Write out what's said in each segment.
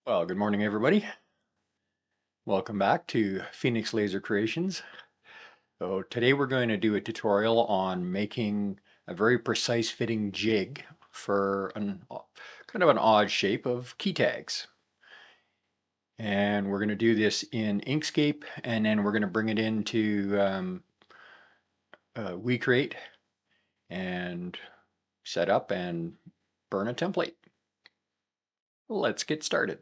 Well, good morning, everybody. Welcome back to Phoenix Laser Creations. So today we're going to do a tutorial on making a very precise fitting jig for kind of an odd shape of key tags. And we're going to do this in Inkscape, and then we're going to bring it into WeCreate and set up and burn a template. Let's get started.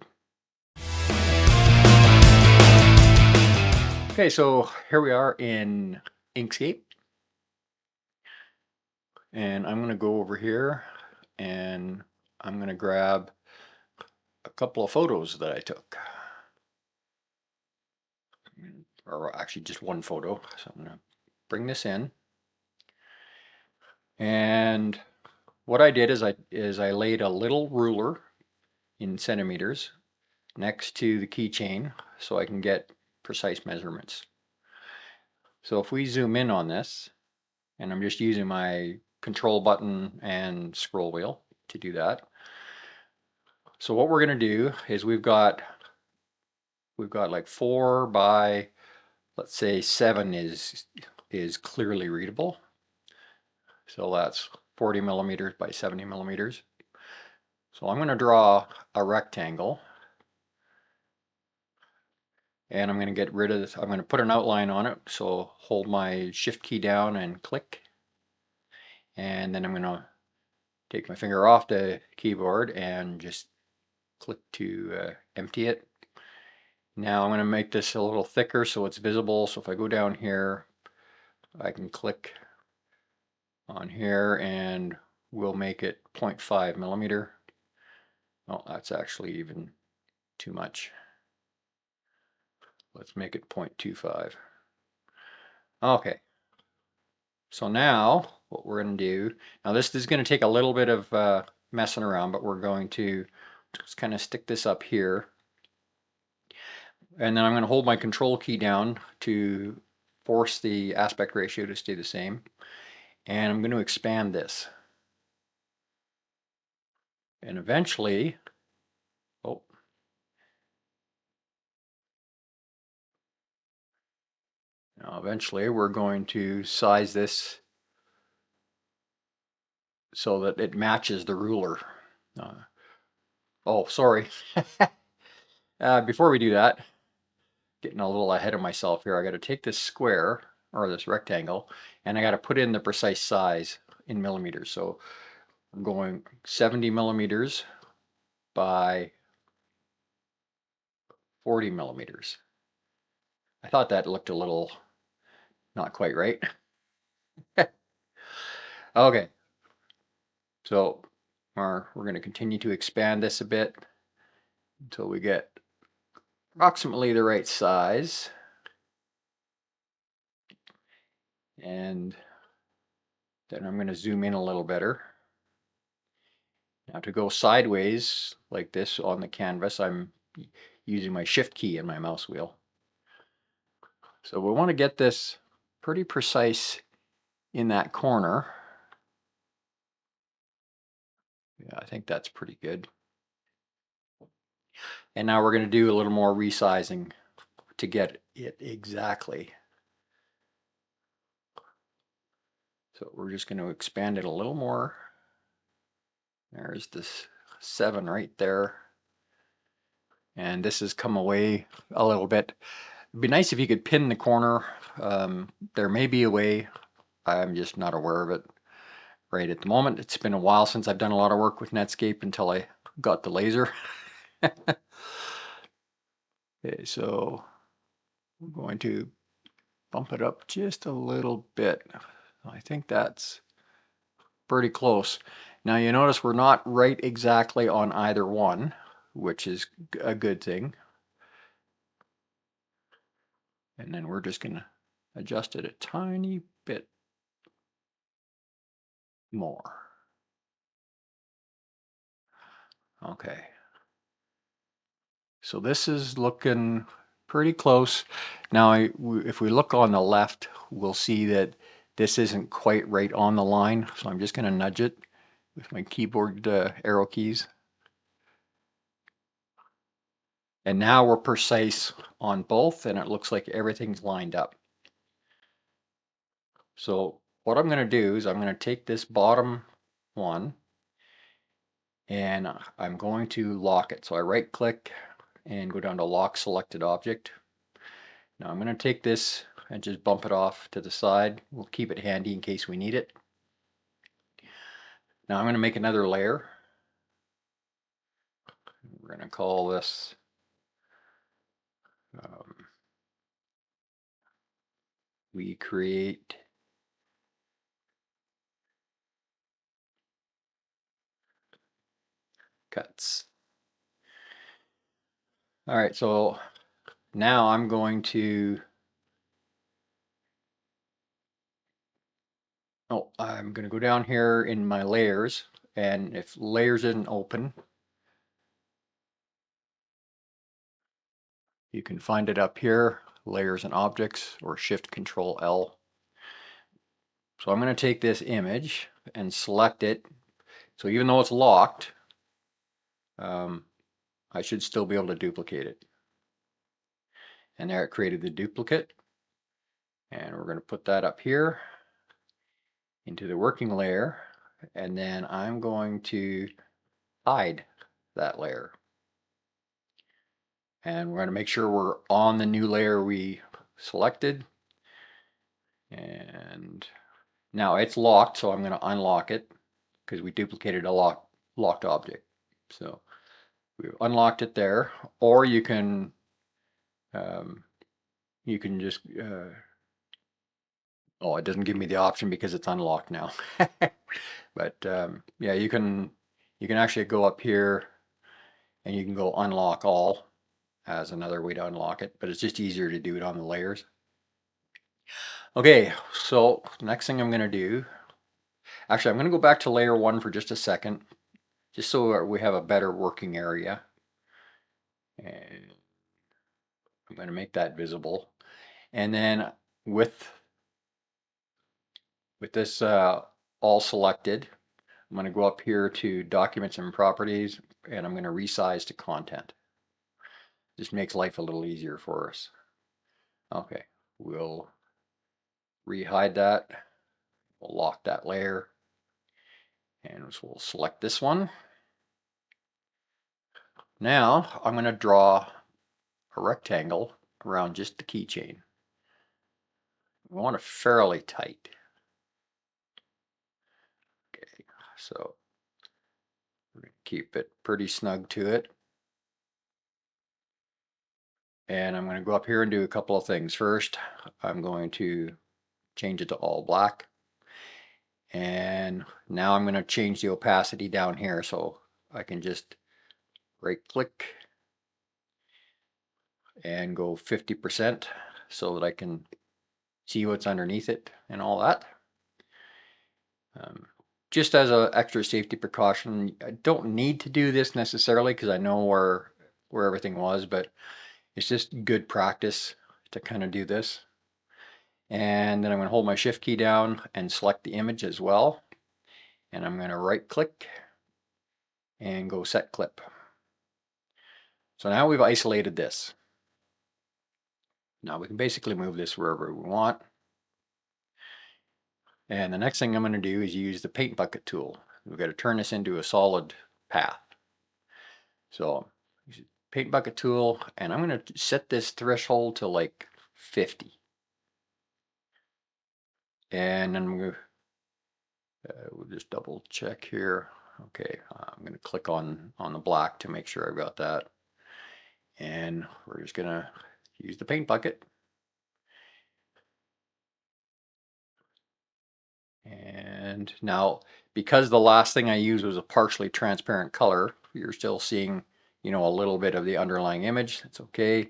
Okay, so here we are in Inkscape. And I'm going to go over here and I'm going to grab a couple of photos that I took. Or actually just one photo. So I'm going to bring this in. And what I did is I laid a little ruler in centimeters next to the keychain so I can get precise measurements. So if we zoom in on this, and I'm just using my control button and scroll wheel to do that. So what we're going to do is we've got like 4 by, let's say 7 is clearly readable. So that's 40 millimeters by 70 millimeters. So I'm going to draw a rectangle, and I'm going to get rid of this. I'm going to put an outline on it. So hold my shift key down and click, and then I'm going to take my finger off the keyboard and just click to empty it. Now I'm going to make this a little thicker so it's visible. So if I go down here, I can click on here and we'll make it 0.5 millimeter. Oh, that's actually even too much. Let's make it 0.25. Okay. So now what we're going to do, now this is going to take a little bit of messing around, but we're going to just kind of stick this up here. And then I'm going to hold my control key down to force the aspect ratio to stay the same. And I'm going to expand this. And eventually, oh, now eventually we're going to size this so that it matches the ruler. Oh, sorry. Before we do that, getting a little ahead of myself here, I got to take this square or this rectangle and I got to put in the precise size in millimeters. So I'm going 70 millimeters by 40 millimeters. I thought that looked a little not quite right. Okay, so we're going to continue to expand this a bit until we get approximately the right size. And then I'm going to zoom in a little better. Now to go sideways like this on the canvas, I'm using my shift key in my mouse wheel. So we want to get this pretty precise in that corner. Yeah, I think that's pretty good. And now we're going to do a little more resizing to get it exactly. So we're just going to expand it a little more. There's this 7 right there. And this has come away a little bit. It'd be nice if you could pin the corner. There may be a way. I'm just not aware of it right at the moment. It's been a while since I've done a lot of work with Netscape until I got the laser. Okay, so I'm going to bump it up just a little bit. I think that's pretty close. Now you notice we're not right exactly on either one, which is a good thing. And then we're just going to adjust it a tiny bit more. Okay. So this is looking pretty close. Now, if we look on the left, we'll see that this isn't quite right on the line. So I'm just going to nudge it with my keyboard arrow keys. And now we're precise on both, and it looks like everything's lined up. So what I'm going to do is I'm going to take this bottom one and I'm going to lock it. So I right click and go down to lock selected object. Now I'm going to take this and just bump it off to the side. We'll keep it handy in case we need it. Now I'm going to make another layer. We're going to call this we create cuts. All right, so now I'm going to I'm going to go down here in my layers, and if layers isn't open, you can find it up here, layers and objects, or shift control L. So I'm going to take this image and select it. So even though it's locked, I should still be able to duplicate it. And there it created the duplicate. And we're going to put that up here into the working layer. And then I'm going to hide that layer. And we're going to make sure we're on the new layer we selected. And now it's locked, so I'm going to unlock it because we duplicated a locked object. So we unlocked it there, or you can just oh, it doesn't give me the option because it's unlocked now. But yeah, you can actually go up here and you can go unlock all as another way to unlock it, but it's just easier to do it on the layers. Okay, so next thing I'm going to do, actually I'm going to go back to layer 1 for just a second, just so we have a better working area. And I'm going to make that visible. And then with this all selected, I'm going to go up here to Documents and Properties, and I'm going to resize to Content. Just makes life a little easier for us. Okay, we'll re-hide that. We'll lock that layer, and we'll select this one. Now I'm going to draw a rectangle around just the keychain. We want it fairly tight. Okay, so we're going to keep it pretty snug to it. And I'm going to go up here and do a couple of things. First, I'm going to change it to all black. And now I'm going to change the opacity down here, so I can just right click and go 50% so that I can see what's underneath it and all that. Just as an extra safety precaution, I don't need to do this necessarily because I know where everything was, but it's just good practice to kind of do this. And then I'm going to hold my shift key down and select the image as well. And I'm going to right click and go set clip. So now we've isolated this. Now we can basically move this wherever we want. And the next thing I'm going to do is use the paint bucket tool. We've got to turn this into a solid path. So paint bucket tool, and I'm going to set this threshold to like 50. And then we'll just double check here. Okay, I'm going to click on the black to make sure I've got that. And we're just going to use the paint bucket. And now, because the last thing I used was a partially transparent color, you're still seeing, you know, a little bit of the underlying image. It's okay.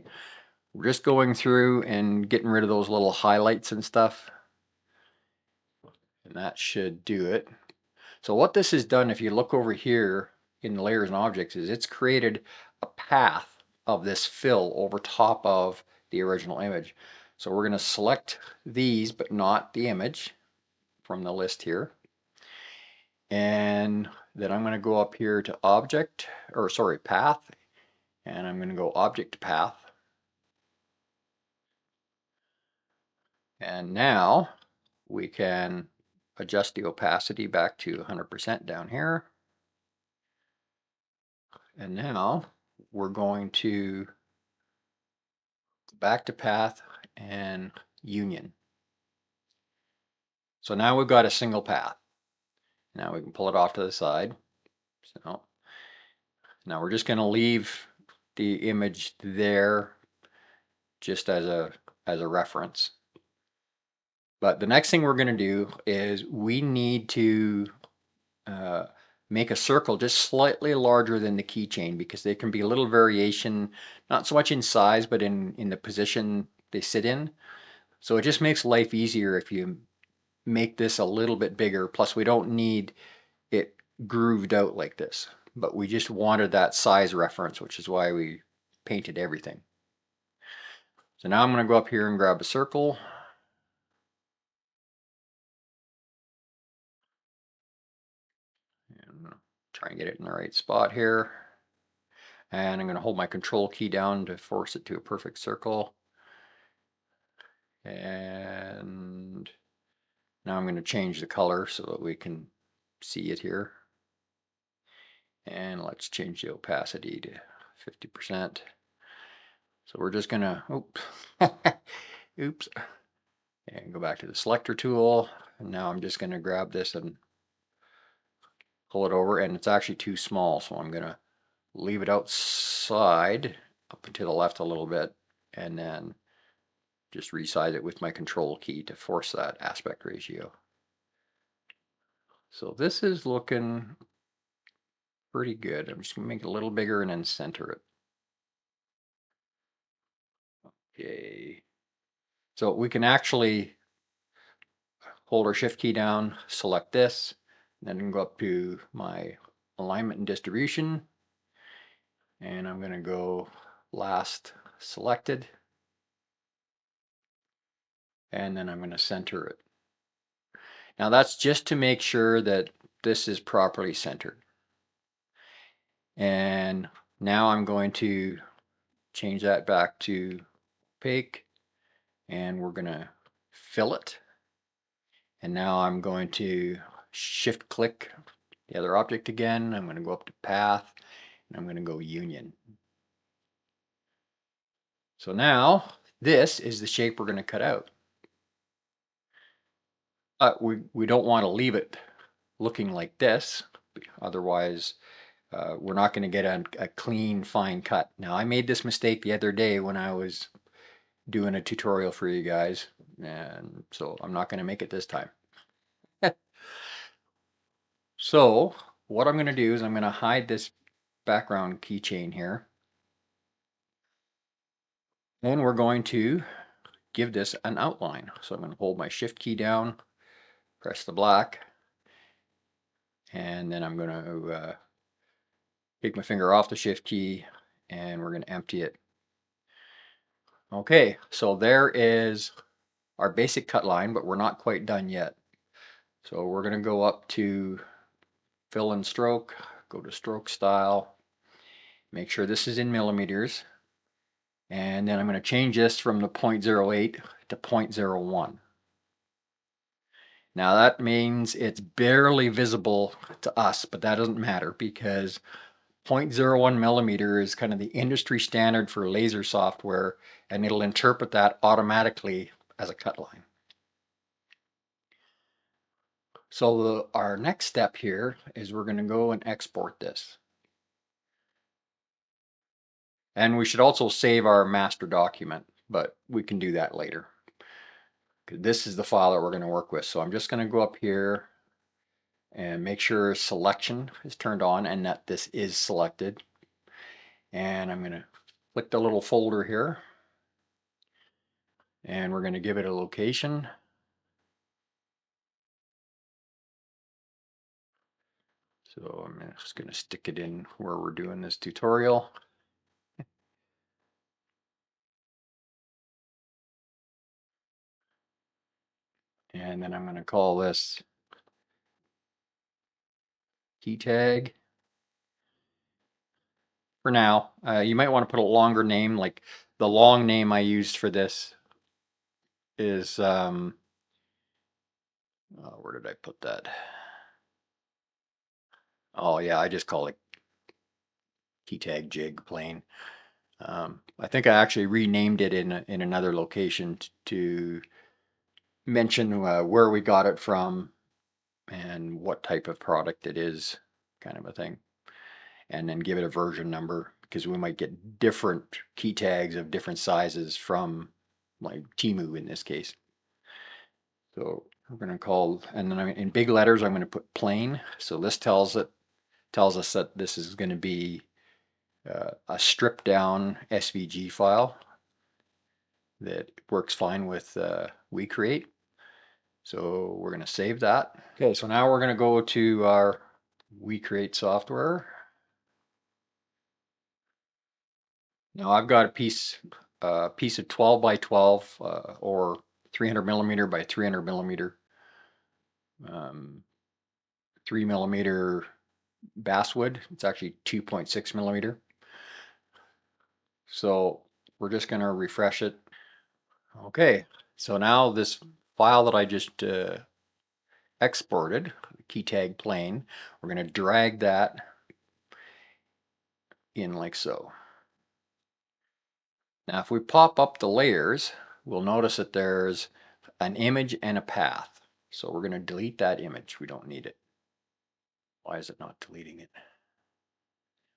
We're just going through and getting rid of those little highlights and stuff. And that should do it. So what this has done, if you look over here in the layers and objects, is it's created a path of this fill over top of the original image. So we're going to select these, but not the image from the list here. And then I'm going to go up here to object, or sorry, path, And I'm going to go Object Path. And now we can adjust the opacity back to 100% down here. And now we're going to go back to Path and Union. So now we've got a single path. Now we can pull it off to the side. So now we're just going to leave the image there just as a reference. But the next thing we're going to do is we need to make a circle just slightly larger than the keychain, because there can be a little variation, not so much in size, but in the position they sit in. So it just makes life easier if you make this a little bit bigger. Plus we don't need it grooved out like this, but we just wanted that size reference, which is why we painted everything. So now I'm going to go up here and grab a circle. And I'm going to try and get it in the right spot here. And I'm going to hold my control key down to force it to a perfect circle. And now I'm going to change the color so that we can see it here. And let's change the opacity to 50%. So we're just going to, oops, and go back to the selector tool. And now I'm just going to grab this and pull it over, and it's actually too small, so I'm going to leave it outside up and to the left a little bit, and then just resize it with my control key to force that aspect ratio. So this is looking pretty good. I'm just going to make it a little bigger and then center it. Okay. So we can actually hold our shift key down, select this, and then go up to my alignment and distribution. And I'm going to go last selected. And then I'm going to center it. Now that's just to make sure that this is properly centered. And now I'm going to change that back to opaque, and we're going to fill it. And now I'm going to shift click the other object again. I'm going to go up to path, and I'm going to go union. So now this is the shape we're going to cut out. We don't want to leave it looking like this, otherwise we're not going to get a clean, fine cut. Now, I made this mistake the other day when I was doing a tutorial for you guys, and so I'm not going to make it this time. So what I'm going to do is I'm going to hide this background keychain here, and we're going to give this an outline. So I'm going to hold my shift key down, press the black, and then I'm going to take my finger off the shift key, and we're going to empty it. Okay, so there is our basic cut line, but we're not quite done yet. So we're going to go up to fill and stroke, go to stroke style, make sure this is in millimeters, and then I'm going to change this from the 0.08 to 0.01. Now that means it's barely visible to us, but that doesn't matter because 0.01 millimeter is kind of the industry standard for laser software, and it'll interpret that automatically as a cut line. So our next step here is we're going to go and export this. And we should also save our master document, but we can do that later. This is the file that we're going to work with. So I'm just going to go up here and make sure selection is turned on and that this is selected. And I'm going to click the little folder here. And we're going to give it a location. So I'm just going to stick it in where we're doing this tutorial. And then I'm going to call this key tag. for now. You might want to put a longer name, like the long name I used for this is, where did I put that? Oh yeah, I just call it key tag jig plain. I think I actually renamed it in another location to mention where we got it from and what type of product it is, kind of a thing. And then give it a version number because we might get different key tags of different sizes from like Timu in this case. So we're going to call, and then in big letters, I'm going to put plain. So this tells us that this is going to be a stripped down SVG file that works fine with WeCreate. So we're going to save that. Okay, so now we're going to go to our WeCreate software. Now I've got a piece of 12 by 12 or 300 millimeter by 300 millimeter, 3 millimeter basswood. It's actually 2.6 millimeter. So we're just going to refresh it. Okay, so now this file that I just exported, key tag plain, we're going to drag that in like so. Now if we pop up the layers, we'll notice that there's an image and a path. So we're going to delete that image. We don't need it. Why is it not deleting it?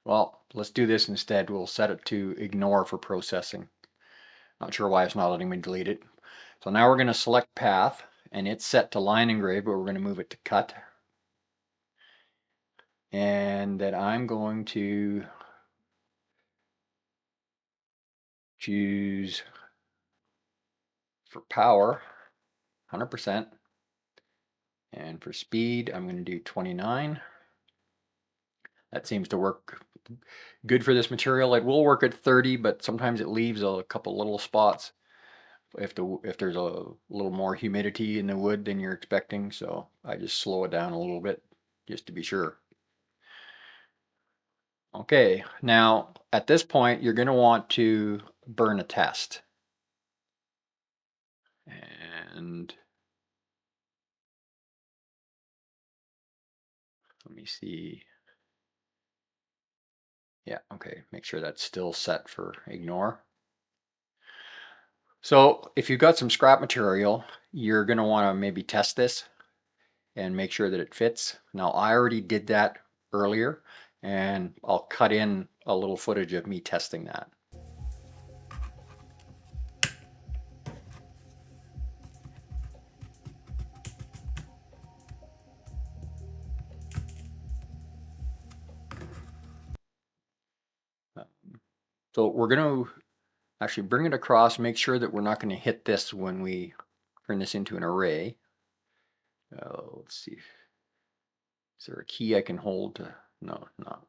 Well, let's do this instead. We'll set it to ignore for processing. Not sure why it's not letting me delete it. So now we're going to select path, and it's set to line engrave, but we're going to move it to cut. And then I'm going to choose for power 100%, and for speed I'm going to do 29. That seems to work good for this material. It will work at 30, but sometimes it leaves a couple little spots if there's a little more humidity in the wood than you're expecting. So I just slow it down a little bit just to be sure. Okay, now at this point you're going to want to burn a test. And let me see. Yeah, okay, make sure that's still set for ignore. So if you've got some scrap material, you're going to want to maybe test this and make sure that it fits. Now I already did that earlier, and I'll cut in a little footage of me testing that. So we're going to actually bring it across, make sure that we're not going to hit this when we turn this into an array. Let's see. Is there a key I can hold? No, not.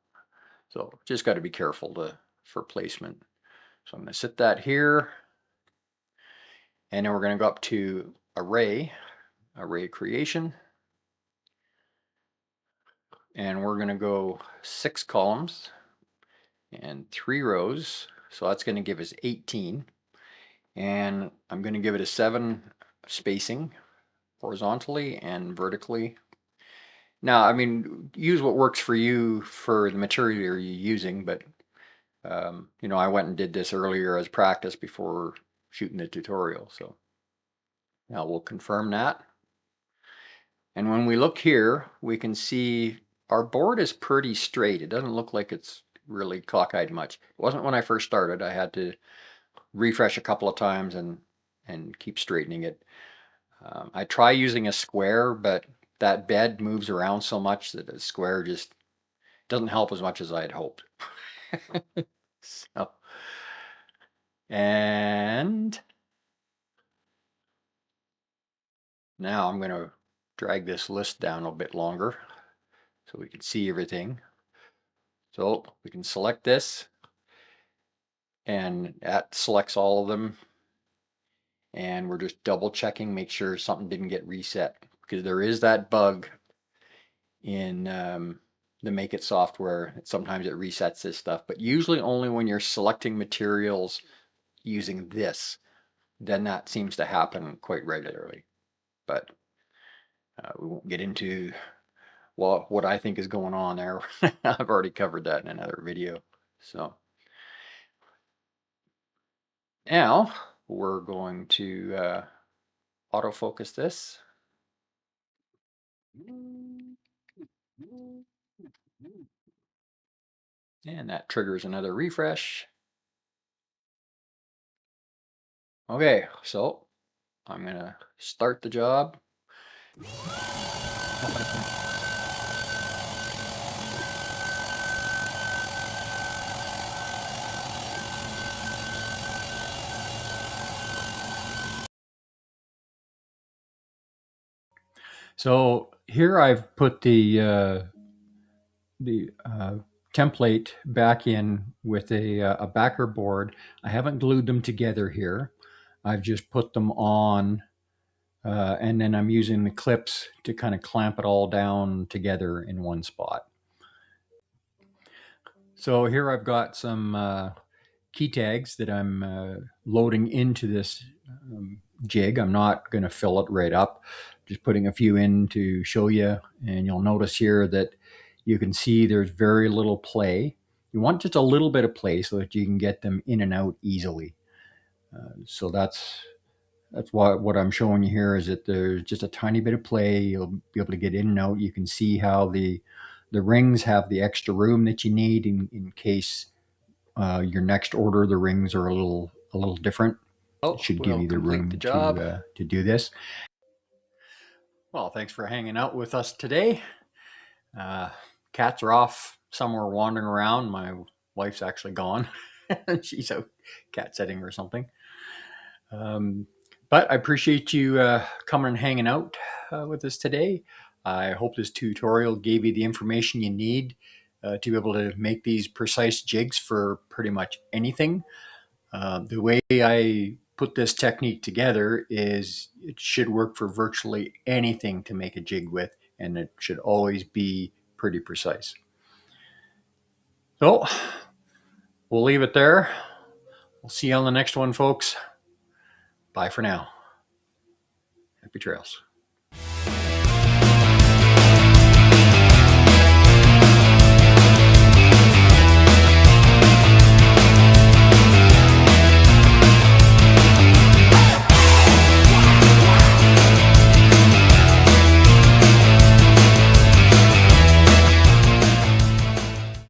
So just got to be careful for placement. So I'm going to set that here. And then we're going to go up to array creation. And we're going to go 6 columns and 3 rows. So that's going to give us 18. And I'm going to give it a 7 spacing horizontally and vertically. Now, I mean, use what works for you for the material you're using, but you know, I went and did this earlier as practice before shooting the tutorial. So now we'll confirm that. And when we look here, we can see our board is pretty straight. It doesn't look like it's really cockeyed much. It wasn't when I first started. I had to refresh a couple of times and keep straightening it. I try using a square, but that bed moves around so much that a square just doesn't help as much as I had hoped. So, and now I'm going to drag this list down a bit longer so we can see everything. So we can select this, and that selects all of them. And we're just double checking, make sure something didn't get reset, because there is that bug in the Make It software. Sometimes it resets this stuff, but usually only when you're selecting materials using this, then that seems to happen quite regularly. But we won't get into what I think is going on there. I've already covered that in another video. So now we're going to autofocus this. And that triggers another refresh. Okay, so I'm gonna start the job. So here I've put the template back in with a backer board. I haven't glued them together here. I've just put them on, and then I'm using the clips to kind of clamp it all down together in one spot. So here I've got some key tags that I'm loading into this jig. I'm not going to fill it right up, just putting a few in to show you. And you'll notice here that you can see there's very little play. You want just a little bit of play so that you can get them in and out easily. So that's what I'm showing you here, is that there's just a tiny bit of play. You'll be able to get in and out. You can see how the rings have the extra room that you need in case your next order the rings are a little different. It should give you the room to do this. Well, thanks for hanging out with us today. Cats are off somewhere wandering around. My wife's actually gone. She's out cat sitting or something. But I appreciate you coming and hanging out with us today. I hope this tutorial gave you the information you need to be able to make these precise jigs for pretty much anything. The way I put this technique together is it should work for virtually anything to make a jig with, and it should always be pretty precise. So we'll leave it there. We'll see you on the next one, folks. Bye for now. Happy trails.